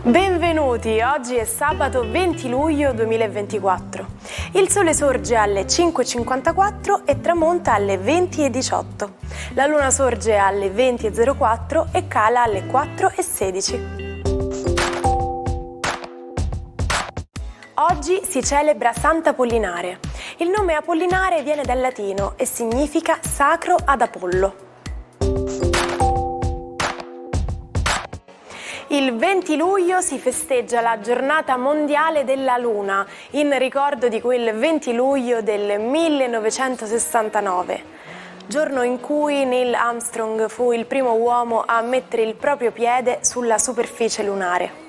Benvenuti, oggi è sabato 20 luglio 2024. Il sole sorge alle 5:54 e tramonta alle 20:18. La luna sorge alle 20:04 e cala alle 4:16. Oggi si celebra Sant'Apollinare. Il nome Apollinare viene dal latino e significa sacro ad Apollo. Il 20 luglio si festeggia la giornata mondiale della Luna, in ricordo di quel 20 luglio del 1969, giorno in cui Neil Armstrong fu il primo uomo a mettere il proprio piede sulla superficie lunare.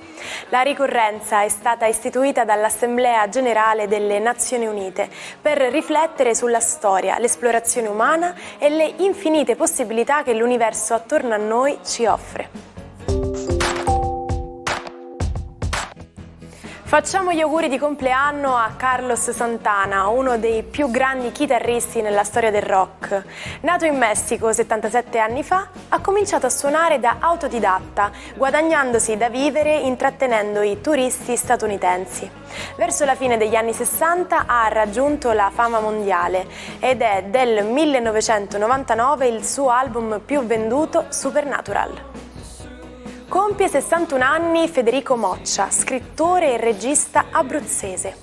La ricorrenza è stata istituita dall'Assemblea Generale delle Nazioni Unite per riflettere sulla storia, l'esplorazione umana e le infinite possibilità che l'universo attorno a noi ci offre. Facciamo gli auguri di compleanno a Carlos Santana, uno dei più grandi chitarristi nella storia del rock. Nato in Messico 77 anni fa, ha cominciato a suonare da autodidatta, guadagnandosi da vivere intrattenendo i turisti statunitensi. Verso la fine degli anni 60 ha raggiunto la fama mondiale ed è del 1999 il suo album più venduto, Supernatural. Compie 61 anni Federico Moccia, scrittore e regista abruzzese.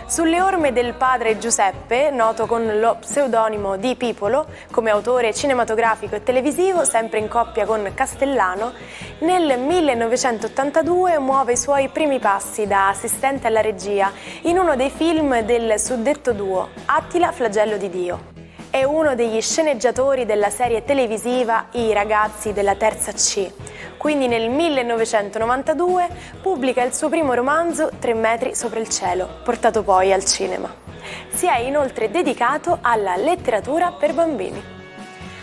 Sulle orme del padre Giuseppe, noto con lo pseudonimo di Pipolo, come autore cinematografico e televisivo, sempre in coppia con Castellano, nel 1982 muove i suoi primi passi da assistente alla regia in uno dei film del suddetto duo, Attila, flagello di Dio. È uno degli sceneggiatori della serie televisiva I ragazzi della terza C. Quindi nel 1992 pubblica il suo primo romanzo 3 metri sopra il cielo, portato poi al cinema. Si è inoltre dedicato alla letteratura per bambini.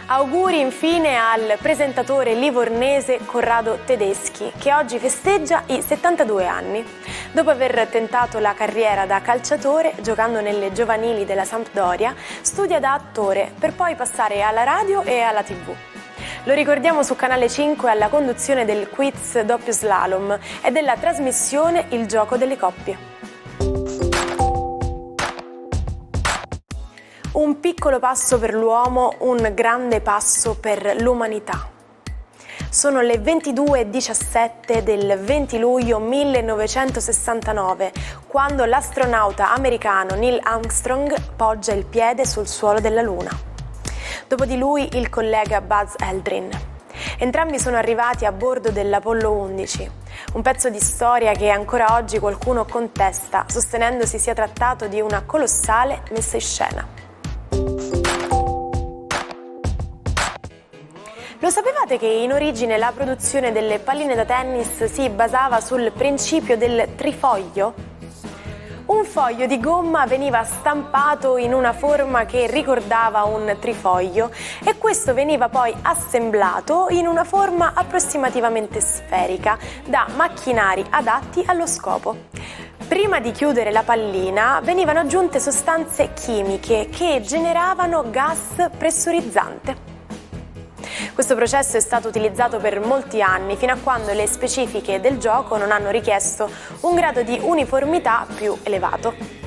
Auguri infine al presentatore livornese Corrado Tedeschi, che oggi festeggia i 72 anni. Dopo aver tentato la carriera da calciatore, giocando nelle giovanili della Sampdoria, studia da attore per poi passare alla radio e alla TV. Lo ricordiamo su Canale 5 alla conduzione del quiz doppio slalom e della trasmissione Il gioco delle coppie. Un piccolo passo per l'uomo, un grande passo per l'umanità. Sono le 22:17 del 20 luglio 1969, quando l'astronauta americano Neil Armstrong poggia il piede sul suolo della Luna. Dopo di lui il collega Buzz Aldrin. Entrambi sono arrivati a bordo dell'Apollo 11, un pezzo di storia che ancora oggi qualcuno contesta, sostenendo si sia trattato di una colossale messa in scena. Lo sapevate che in origine la produzione delle palline da tennis si basava sul principio del trifoglio? Un foglio di gomma veniva stampato in una forma che ricordava un trifoglio e questo veniva poi assemblato in una forma approssimativamente sferica da macchinari adatti allo scopo. Prima di chiudere la pallina venivano aggiunte sostanze chimiche che generavano gas pressurizzante. Questo processo è stato utilizzato per molti anni, fino a quando le specifiche del gioco non hanno richiesto un grado di uniformità più elevato.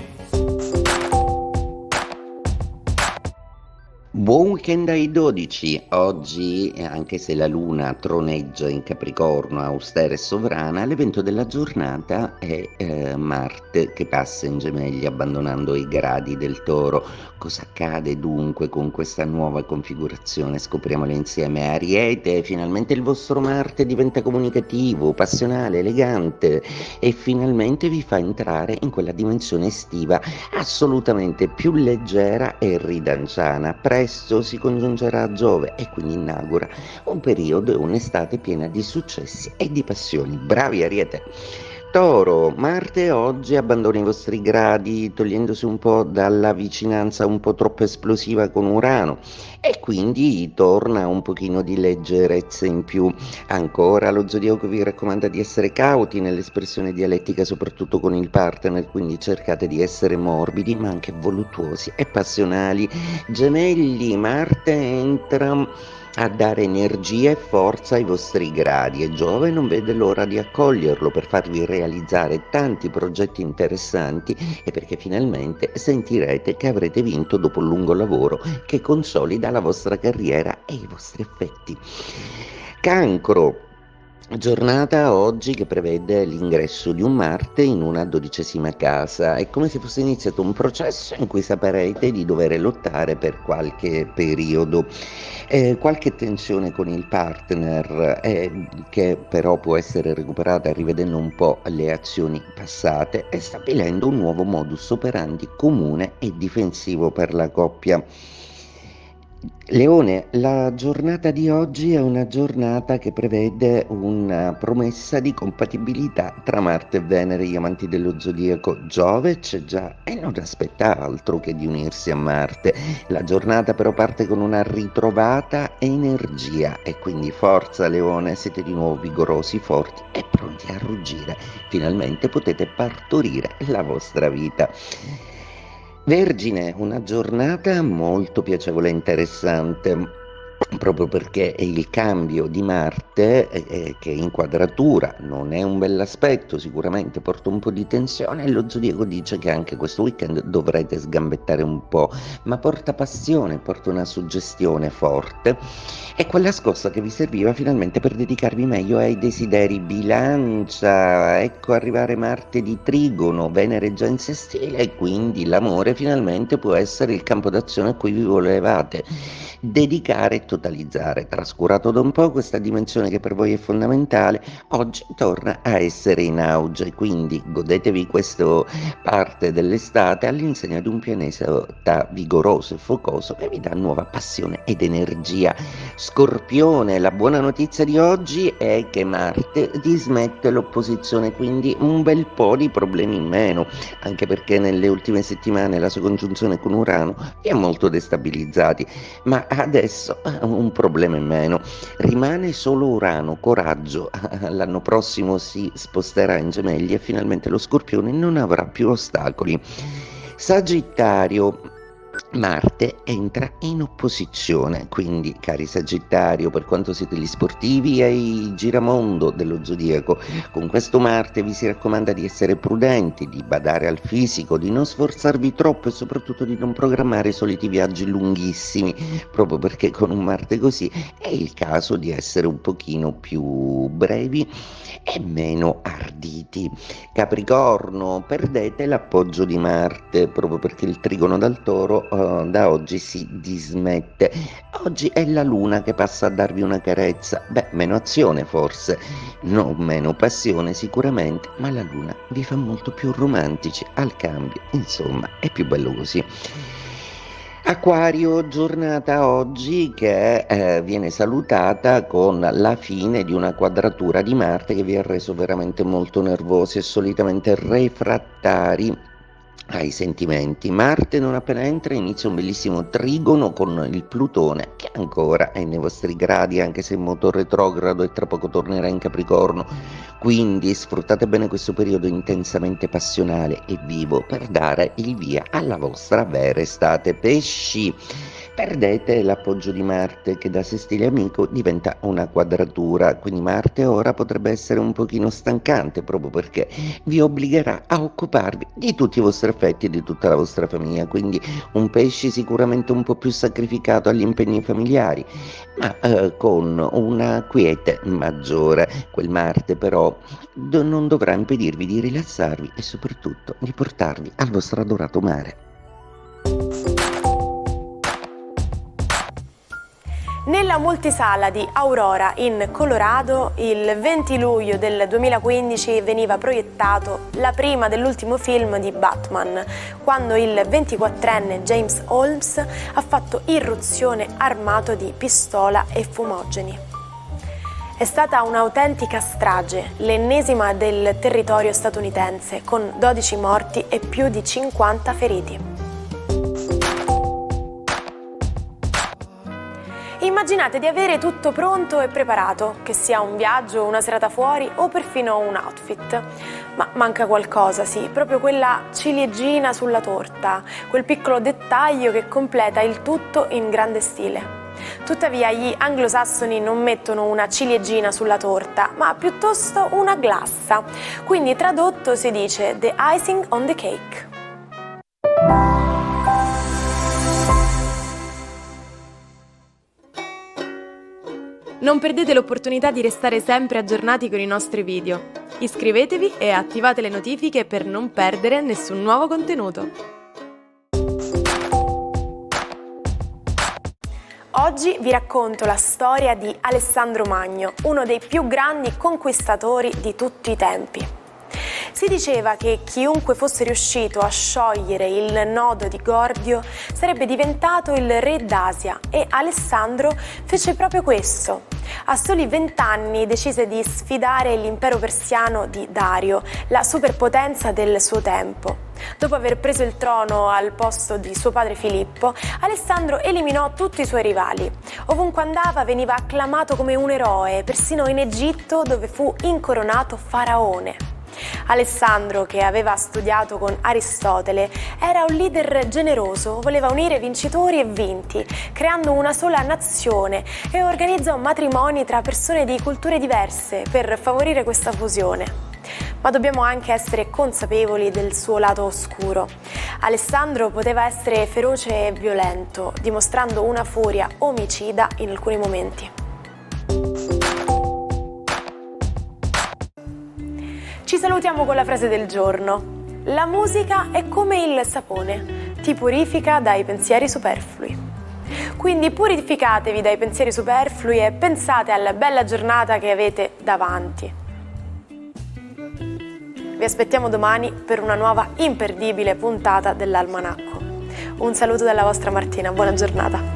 Buon weekend ai 12. Oggi, anche se la luna troneggia in Capricorno, austera e sovrana, l'evento della giornata è Marte che passa in Gemelli abbandonando i gradi del Toro. Cosa accade dunque con questa nuova configurazione? Scopriamolo insieme. Ariete, finalmente il vostro Marte diventa comunicativo, passionale, elegante e finalmente vi fa entrare in quella dimensione estiva assolutamente più leggera e ridanciana. Presto si congiungerà a Giove e quindi inaugura un periodo e un'estate piena di successi e di passioni. Bravi Ariete! Toro, Marte oggi abbandona i vostri gradi togliendosi un po' dalla vicinanza un po' troppo esplosiva con Urano e quindi torna un pochino di leggerezza in più. Ancora lo zodiaco vi raccomanda di essere cauti nell'espressione dialettica, soprattutto con il partner, quindi cercate di essere morbidi ma anche voluttuosi e passionali. Gemelli, Marte entra a dare energia e forza ai vostri gradi e Giove non vede l'ora di accoglierlo per farvi realizzare tanti progetti interessanti e perché finalmente sentirete che avrete vinto dopo un lungo lavoro che consolida la vostra carriera e i vostri effetti. Cancro. Giornata oggi che prevede l'ingresso di un Marte in una 12ª casa. È come se fosse iniziato un processo in cui saprete di dover lottare per qualche periodo. Qualche tensione con il partner che però può essere recuperata rivedendo un po' le azioni passate e stabilendo un nuovo modus operandi comune e difensivo per la coppia. Leone, la giornata di oggi è una giornata che prevede una promessa di compatibilità tra Marte e Venere, gli amanti dello zodiaco. Giove c'è già e non aspetta altro che di unirsi a Marte. La giornata però parte con una ritrovata energia e quindi forza Leone, siete di nuovo vigorosi, forti e pronti a ruggire. Finalmente potete partorire la vostra vita. Vergine, una giornata molto piacevole e interessante, proprio perché è il cambio di Marte che in quadratura non è un bell'aspetto, sicuramente porta un po' di tensione e lo zodiaco dice che anche questo weekend dovrete sgambettare un po', ma porta passione, porta una suggestione forte e quella scossa che vi serviva finalmente per dedicarvi meglio ai desideri. Bilancia, ecco arrivare Marte di Trigono, Venere già in sestile e quindi l'amore finalmente può essere il campo d'azione a cui vi volevate dedicare e totalizzare. Trascurato da un po' questa dimensione che per voi è fondamentale, oggi torna a essere in auge, quindi godetevi questa parte dell'estate all'insegna di un pianeta vigoroso e focoso che vi dà nuova passione ed energia. Scorpione, la buona notizia di oggi è che Marte dismette l'opposizione, quindi un bel po' di problemi in meno, anche perché nelle ultime settimane la sua congiunzione con Urano vi ha molto destabilizzati, ma adesso un problema in meno. Rimane solo Urano, coraggio, l'anno prossimo si sposterà in Gemelli e finalmente lo Scorpione non avrà più ostacoli. Sagittario, Marte entra in opposizione, quindi cari Sagittario, per quanto siete gli sportivi e i giramondo dello zodiaco, con questo Marte vi si raccomanda di essere prudenti, di badare al fisico, di non sforzarvi troppo e soprattutto di non programmare i soliti viaggi lunghissimi, proprio perché con un Marte così è il caso di essere un pochino più brevi e meno arditi. Capricorno, perdete l'appoggio di Marte proprio perché il trigono dal Toro da oggi si dismette. Oggi è la Luna che passa a darvi una carezza, meno azione forse, non meno passione sicuramente, ma la Luna vi fa molto più romantici al cambio, insomma è più bello così. Acquario, giornata oggi che viene salutata con la fine di una quadratura di Marte che vi ha reso veramente molto nervosi e solitamente refrattari ai sentimenti. Marte non appena entra inizia un bellissimo trigono con il Plutone che ancora è nei vostri gradi anche se in moto retrogrado e tra poco tornerà in Capricorno, quindi sfruttate bene questo periodo intensamente passionale e vivo per dare il via alla vostra vera estate. Pesci, perdete l'appoggio di Marte che da sestile amico diventa una quadratura, quindi Marte ora potrebbe essere un pochino stancante proprio perché vi obbligherà a occuparvi di tutti i vostri affetti e di tutta la vostra famiglia, quindi un pesci sicuramente un po' più sacrificato agli impegni familiari, ma con una quiete maggiore. Quel Marte però non dovrà impedirvi di rilassarvi e soprattutto di portarvi al vostro adorato mare. Nella multisala di Aurora in Colorado il 20 luglio del 2015 veniva proiettato la prima dell'ultimo film di Batman, quando il 24enne James Holmes ha fatto irruzione armato di pistola e fumogeni. È stata un'autentica strage, l'ennesima del territorio statunitense, con 12 morti e più di 50 feriti. Immaginate di avere tutto pronto e preparato, che sia un viaggio, una serata fuori o perfino un outfit. Ma manca qualcosa, sì, proprio quella ciliegina sulla torta, quel piccolo dettaglio che completa il tutto in grande stile. Tuttavia gli anglosassoni non mettono una ciliegina sulla torta, ma piuttosto una glassa. Quindi tradotto si dice the icing on the cake. Non perdete l'opportunità di restare sempre aggiornati con i nostri video. Iscrivetevi e attivate le notifiche per non perdere nessun nuovo contenuto. Oggi vi racconto la storia di Alessandro Magno, uno dei più grandi conquistatori di tutti i tempi. Si diceva che chiunque fosse riuscito a sciogliere il nodo di Gordio sarebbe diventato il re d'Asia e Alessandro fece proprio questo. A soli 20 anni decise di sfidare l'impero persiano di Dario, la superpotenza del suo tempo. Dopo aver preso il trono al posto di suo padre Filippo, Alessandro eliminò tutti i suoi rivali. Ovunque andava veniva acclamato come un eroe, persino in Egitto dove fu incoronato faraone. Alessandro, che aveva studiato con Aristotele, era un leader generoso, voleva unire vincitori e vinti, creando una sola nazione e organizzò matrimoni tra persone di culture diverse per favorire questa fusione. Ma dobbiamo anche essere consapevoli del suo lato oscuro. Alessandro poteva essere feroce e violento, dimostrando una furia omicida in alcuni momenti. Ci salutiamo con la frase del giorno. La musica è come il sapone, ti purifica dai pensieri superflui. Quindi purificatevi dai pensieri superflui e pensate alla bella giornata che avete davanti. Vi aspettiamo domani per una nuova imperdibile puntata dell'Almanacco. Un saluto dalla vostra Martina, buona giornata.